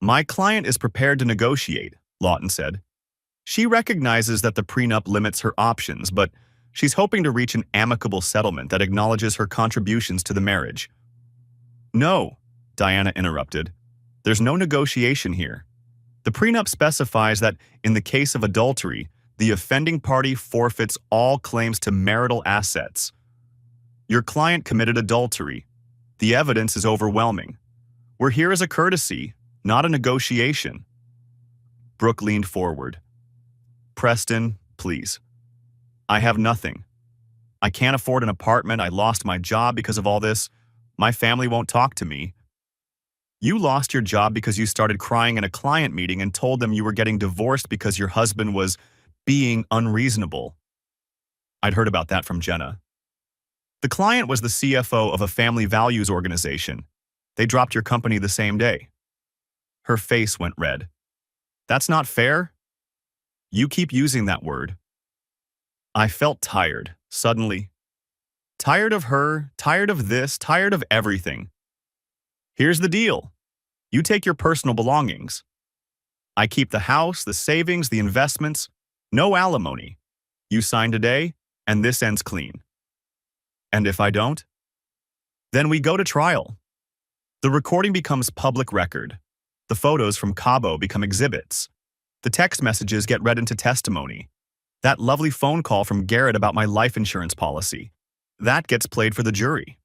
"My client is prepared to negotiate," Lawton said. "She recognizes that the prenup limits her options, but she's hoping to reach an amicable settlement that acknowledges her contributions to the marriage." "No," Diana interrupted. "There's no negotiation here. The prenup specifies that in the case of adultery, the offending party forfeits all claims to marital assets. Your client committed adultery. The evidence is overwhelming. We're here as a courtesy, not a negotiation." Brooke leaned forward. "Preston, please. I have nothing. I can't afford an apartment. I lost my job because of all this. My family won't talk to me. You lost your job because you started crying in a client meeting and told them you were getting divorced because your husband was being unreasonable." I'd heard about that from Jenna. "The client was the CFO of a family values organization. They dropped your company the same day." Her face went red. "That's not fair? You keep using that word." I felt tired, suddenly. Tired of her, tired of this, tired of everything. "Here's the deal. You take your personal belongings. I keep the house, the savings, the investments. No alimony. You sign today, and this ends clean. And if I don't? Then we go to trial. The recording becomes public record. The photos from Cabo become exhibits. The text messages get read into testimony. That lovely phone call from Garrett about my life insurance policy. That gets played for the jury.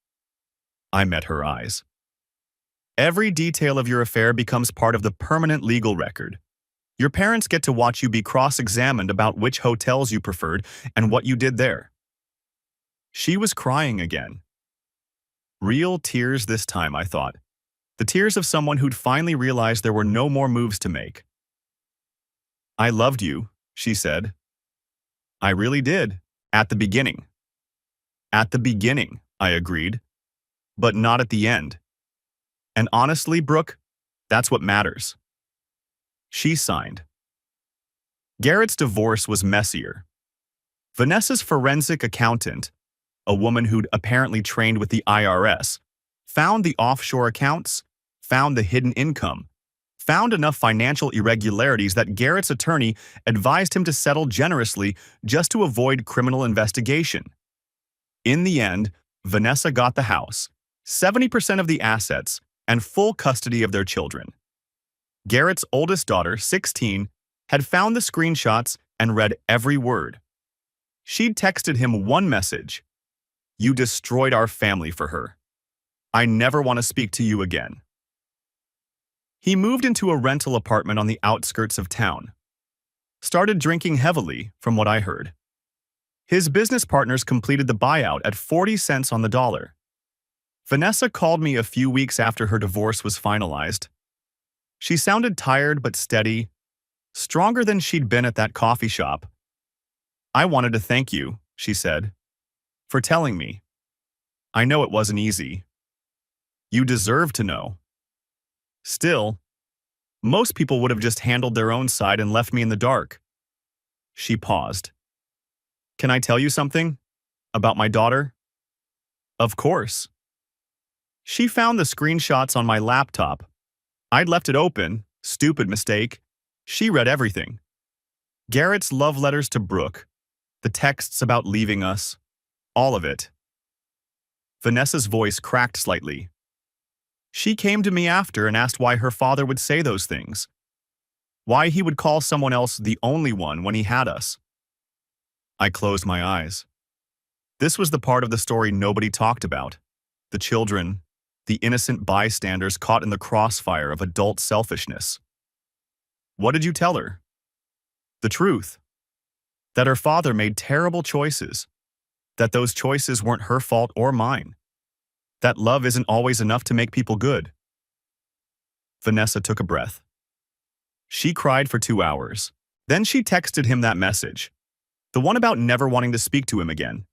I met her eyes. Every detail of your affair becomes part of the permanent legal record. Your parents get to watch you be cross-examined about which hotels you preferred and what you did there. She was crying again. Real tears this time, I thought. The tears of someone who'd finally realized there were no more moves to make. I loved you, she said. I really did. At the beginning. At the beginning, I agreed. But not at the end. And honestly, Brooke, that's what matters. She signed. Garrett's divorce was messier. Vanessa's forensic accountant, a woman who'd apparently trained with the IRS, found the offshore accounts, found the hidden income, found enough financial irregularities that Garrett's attorney advised him to settle generously just to avoid criminal investigation. In the end, Vanessa got the house, 70% of the assets, and full custody of their children. Garrett's oldest daughter, 16, had found the screenshots and read every word. She'd texted him one message. You destroyed our family for her. I never want to speak to you again. He moved into a rental apartment on the outskirts of town. Started drinking heavily, from what I heard. His business partners completed the buyout at 40 cents on the dollar. Vanessa called me a few weeks after her divorce was finalized. She sounded tired but steady, stronger than she'd been at that coffee shop. I wanted to thank you, she said, for telling me. I know it wasn't easy. You deserve to know. Still, most people would have just handled their own side and left me in the dark. She paused. Can I tell you something? About my daughter? Of course. She found the screenshots on my laptop. I'd left it open, stupid mistake. She read everything. Garrett's love letters to Brooke, the texts about leaving us, all of it. Vanessa's voice cracked slightly. She came to me after and asked why her father would say those things. Why he would call someone else the only one when he had us. I closed my eyes. This was the part of the story nobody talked about. The children, the innocent bystanders caught in the crossfire of adult selfishness. What did you tell her? The truth. That her father made terrible choices. That those choices weren't her fault or mine. That love isn't always enough to make people good. Vanessa took a breath. She cried for 2 hours. Then she texted him that message. The one about never wanting to speak to him again.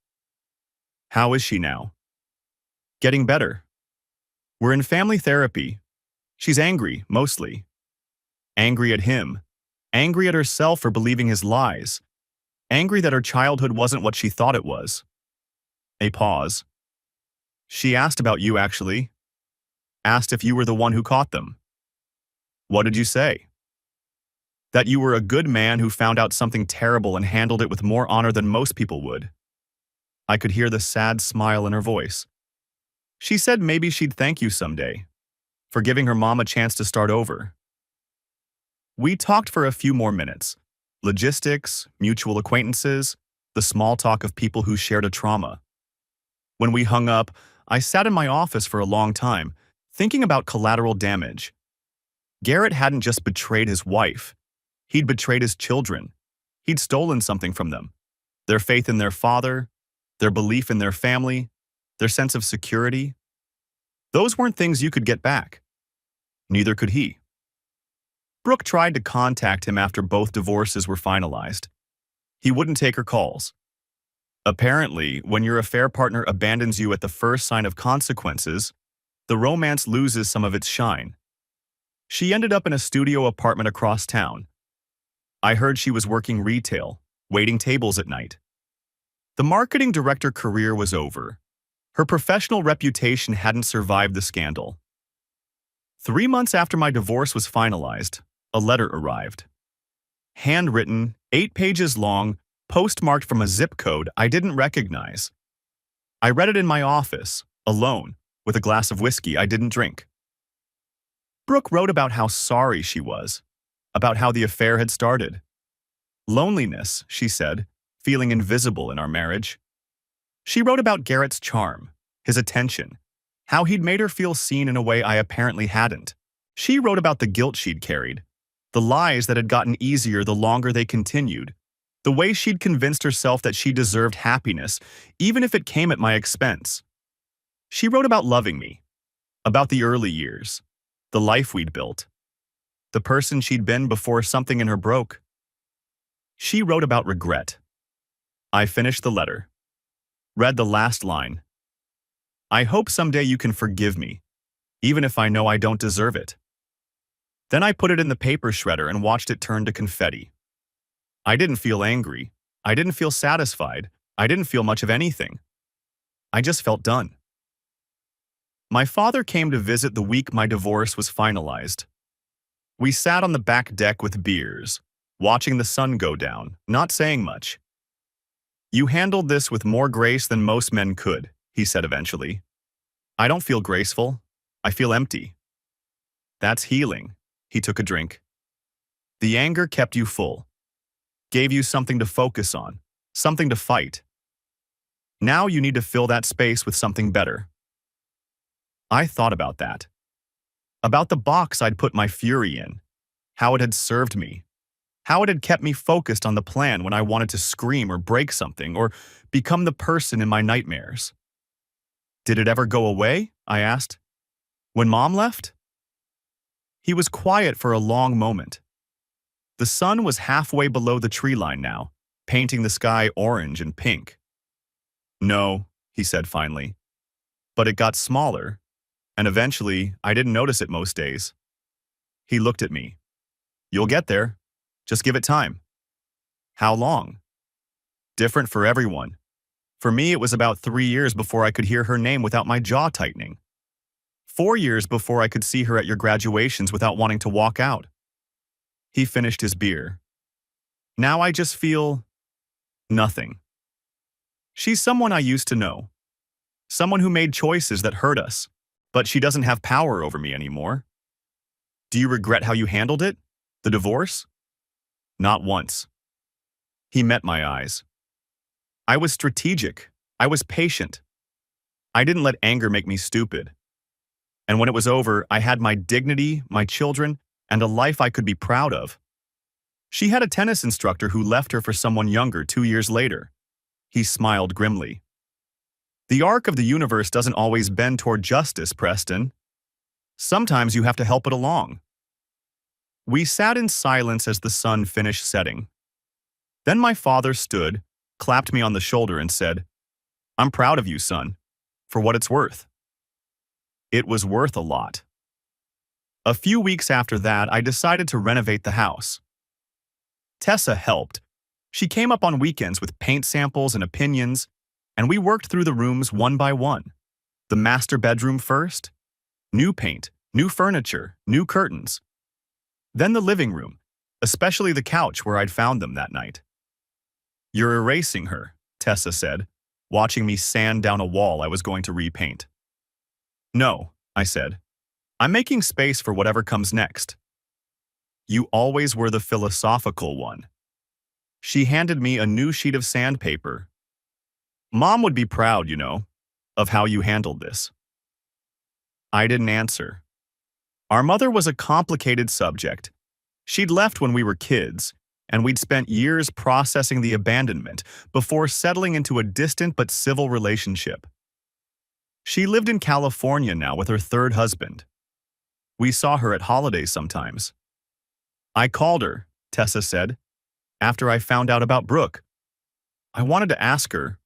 How is she now? Getting better. We're in family therapy. She's angry, mostly. Angry at him. Angry at herself for believing his lies. Angry that her childhood wasn't what she thought it was. A pause. She asked about you, actually. Asked if you were the one who caught them. What did you say? That you were a good man who found out something terrible and handled it with more honor than most people would. I could hear the sad smile in her voice. She said maybe she'd thank you someday, for giving her mom a chance to start over. We talked for a few more minutes. Logistics, mutual acquaintances, the small talk of people who shared a trauma. When we hung up, I sat in my office for a long time, thinking about collateral damage. Garrett hadn't just betrayed his wife. He'd betrayed his children. He'd stolen something from them. Their faith in their father, their belief in their family, their sense of security. Those weren't things you could get back. Neither could he. Brooke tried to contact him after both divorces were finalized. He wouldn't take her calls. Apparently, when your affair partner abandons you at the first sign of consequences, the romance loses some of its shine. She ended up in a studio apartment across town. I heard she was working retail, waiting tables at night. The marketing director career was over. Her professional reputation hadn't survived the scandal. 3 months after my divorce was finalized, a letter arrived. Handwritten, 8 pages long, postmarked from a zip code I didn't recognize. I read it in my office, alone, with a glass of whiskey I didn't drink. Brooke wrote about how sorry she was, about how the affair had started. Loneliness, she said, feeling invisible in our marriage. She wrote about Garrett's charm, his attention, how he'd made her feel seen in a way I apparently hadn't. She wrote about the guilt she'd carried, the lies that had gotten easier the longer they continued, the way she'd convinced herself that she deserved happiness, even if it came at my expense. She wrote about loving me, about the early years, the life we'd built, the person she'd been before something in her broke. She wrote about regret. I finished the letter, read the last line. I hope someday you can forgive me, even if I know I don't deserve it. Then I put it in the paper shredder and watched it turn to confetti. I didn't feel angry. I didn't feel satisfied. I didn't feel much of anything. I just felt done. My father came to visit the week my divorce was finalized. We sat on the back deck with beers, watching the sun go down, not saying much. You handled this with more grace than most men could, he said eventually. I don't feel graceful. I feel empty. That's healing. He took a drink. The anger kept you full, gave you something to focus on, something to fight. Now you need to fill that space with something better. I thought about that. About the box I'd put my fury in, how it had served me, how it had kept me focused on the plan when I wanted to scream or break something or become the person in my nightmares. Did it ever go away? I asked. When Mom left? He was quiet for a long moment. The sun was halfway below the tree line now, painting the sky orange and pink. No, he said finally. But it got smaller, and eventually I didn't notice it most days. He looked at me. You'll get there. Just give it time. How long? Different for everyone. For me, it was about 3 years before I could hear her name without my jaw tightening. 4 years before I could see her at your graduations without wanting to walk out. He finished his beer. Now I just feel nothing. She's someone I used to know. Someone who made choices that hurt us, but she doesn't have power over me anymore. Do you regret how you handled it? The divorce? Not once. He met my eyes. I was strategic. I was patient. I didn't let anger make me stupid. And when it was over, I had my dignity, my children, and a life I could be proud of. She had a tennis instructor who left her for someone younger 2 years later. He smiled grimly. The arc of the universe doesn't always bend toward justice, Preston. Sometimes you have to help it along. We sat in silence as the sun finished setting. Then my father stood, clapped me on the shoulder and said, I'm proud of you, son, for what it's worth. It was worth a lot. A few weeks after that, I decided to renovate the house. Tessa helped. She came up on weekends with paint samples and opinions, and we worked through the rooms one by one. The master bedroom first. New paint, new furniture, new curtains. Then the living room, especially the couch where I'd found them that night. You're erasing her, Tessa said, watching me sand down a wall I was going to repaint. No, I said. I'm making space for whatever comes next. You always were the philosophical one. She handed me a new sheet of sandpaper. Mom would be proud, of how you handled this. I didn't answer. Our mother was a complicated subject. She'd left when we were kids, and we'd spent years processing the abandonment before settling into a distant but civil relationship. She lived in California now with her third husband. We saw her at holidays sometimes. I called her, Tessa said, after I found out about Brooke. I wanted to ask her,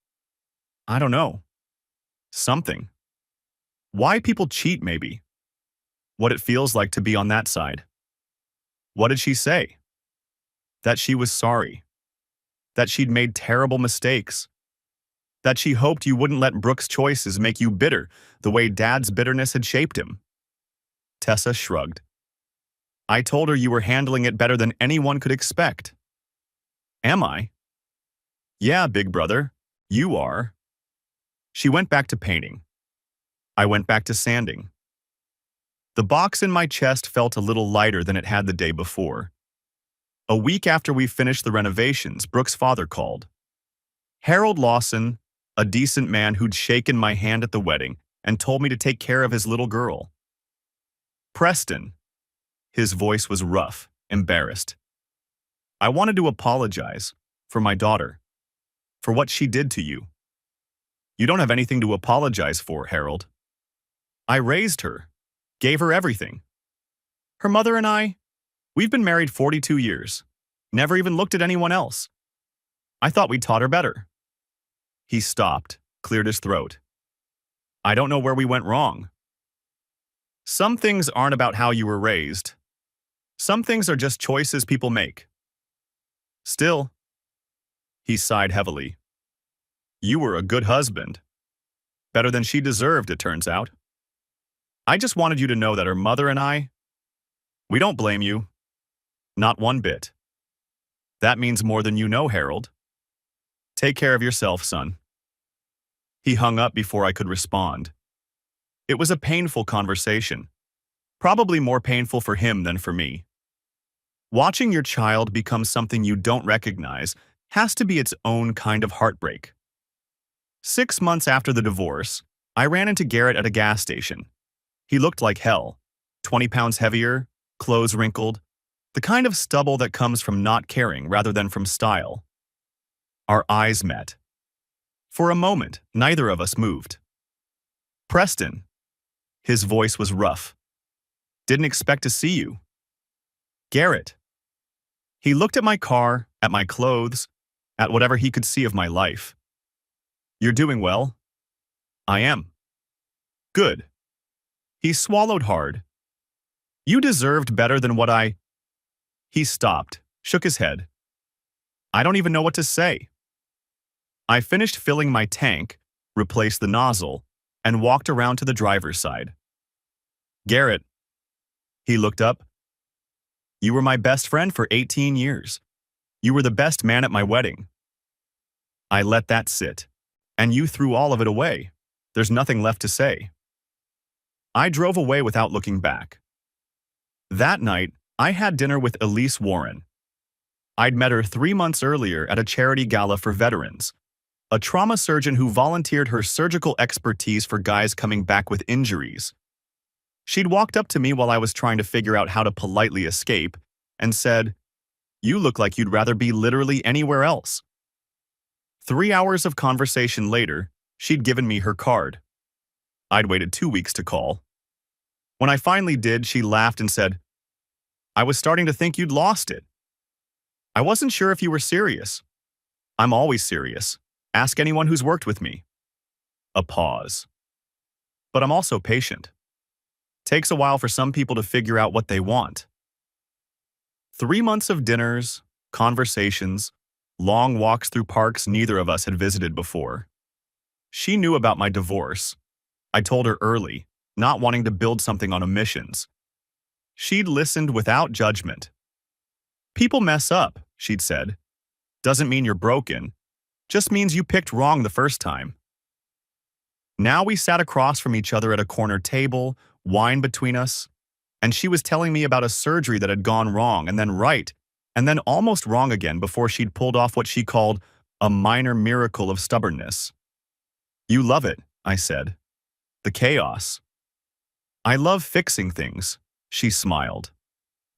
I don't know, something. Why people cheat, maybe. What it feels like to be on that side. What did she say? That she was sorry. That she'd made terrible mistakes. That she hoped you wouldn't let Brooke's choices make you bitter the way Dad's bitterness had shaped him. Tessa shrugged. I told her you were handling it better than anyone could expect. Am I? Yeah, big brother. You are. She went back to painting. I went back to sanding. The box in my chest felt a little lighter than it had the day before. A week after we finished the renovations, Brooke's father called. Harold Lawson, a decent man who'd shaken my hand at the wedding and told me to take care of his little girl. Preston. His voice was rough, embarrassed. I wanted to apologize for my daughter, for what she did to you. You don't have anything to apologize for, Harold. I raised her, gave her everything. Her mother and I, we've been married 42 years, never even looked at anyone else. I thought we taught her better. He stopped, cleared his throat. I don't know where we went wrong. Some things aren't about how you were raised. Some things are just choices people make. Still, he sighed heavily. You were a good husband. Better than she deserved, it turns out. I just wanted you to know that her mother and I, we don't blame you. Not one bit. That means more than you know, Harold. Take care of yourself, son. He hung up before I could respond. It was a painful conversation. Probably more painful for him than for me. Watching your child become something you don't recognize has to be its own kind of heartbreak. 6 months after the divorce, I ran into Garrett at a gas station. He looked like hell, 20 pounds heavier, clothes wrinkled, the kind of stubble that comes from not caring rather than from style. Our eyes met. For a moment, neither of us moved. Preston. His voice was rough. Didn't expect to see you. Garrett. He looked at my car, at my clothes, at whatever he could see of my life. You're doing well? I am. Good. He swallowed hard. You deserved better than what I... He stopped, shook his head. I don't even know what to say. I finished filling my tank, replaced the nozzle, and walked around to the driver's side. Garrett. He looked up. You were my best friend for 18 years. You were the best man at my wedding. I let that sit, and you threw all of it away. There's nothing left to say. I drove away without looking back. That night, I had dinner with Elise Warren. I'd met her 3 months earlier at a charity gala for veterans, a trauma surgeon who volunteered her surgical expertise for guys coming back with injuries. She'd walked up to me while I was trying to figure out how to politely escape and said, "You look like you'd rather be literally anywhere else." 3 hours of conversation later, she'd given me her card. I'd waited 2 weeks to call. When I finally did, she laughed and said, "I was starting to think you'd lost it. I wasn't sure if you were serious. I'm always serious. Ask anyone who's worked with me." A pause. But I'm also patient. Takes a while for some people to figure out what they want. 3 months of dinners, conversations, long walks through parks neither of us had visited before. She knew about my divorce. I told her early, not wanting to build something on omissions. She'd listened without judgment. People mess up, she'd said. Doesn't mean you're broken. Just means you picked wrong the first time. Now we sat across from each other at a corner table, wine between us, and she was telling me about a surgery that had gone wrong and then right, and then almost wrong again before she'd pulled off what she called a minor miracle of stubbornness. You love it, I said. The chaos. I love fixing things, she smiled.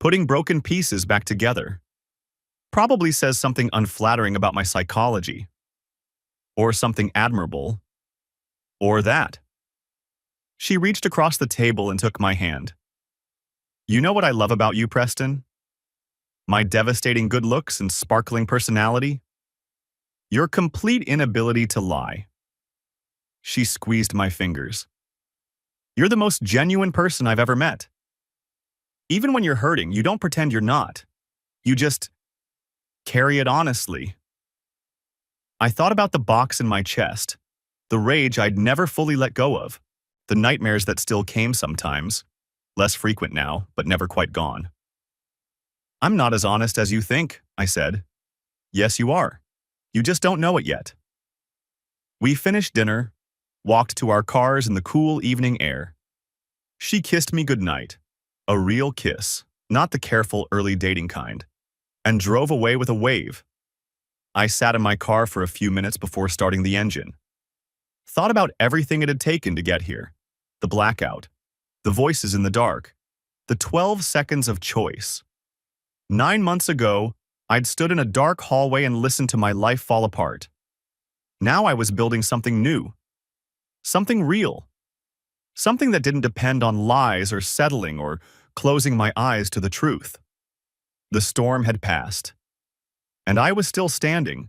Putting broken pieces back together. Probably says something unflattering about my psychology. Or something admirable. Or that. She reached across the table and took my hand. You know what I love about you, Preston? My devastating good looks and sparkling personality? Your complete inability to lie. She squeezed my fingers. You're the most genuine person I've ever met. Even when you're hurting, you don't pretend you're not. You just carry it honestly. I thought about the box in my chest, the rage I'd never fully let go of, the nightmares that still came sometimes, less frequent now, but never quite gone. I'm not as honest as you think, I said. Yes, you are. You just don't know it yet. We finished dinner, walked to our cars in the cool evening air. She kissed me goodnight, a real kiss, not the careful early dating kind, and drove away with a wave. I sat in my car for a few minutes before starting the engine. Thought about everything it had taken to get here. The blackout, the voices in the dark, the 12 seconds of choice. 9 months ago, I'd stood in a dark hallway and listened to my life fall apart. Now I was building something new, something real, something that didn't depend on lies or settling or closing my eyes to the truth. The storm had passed, and I was still standing,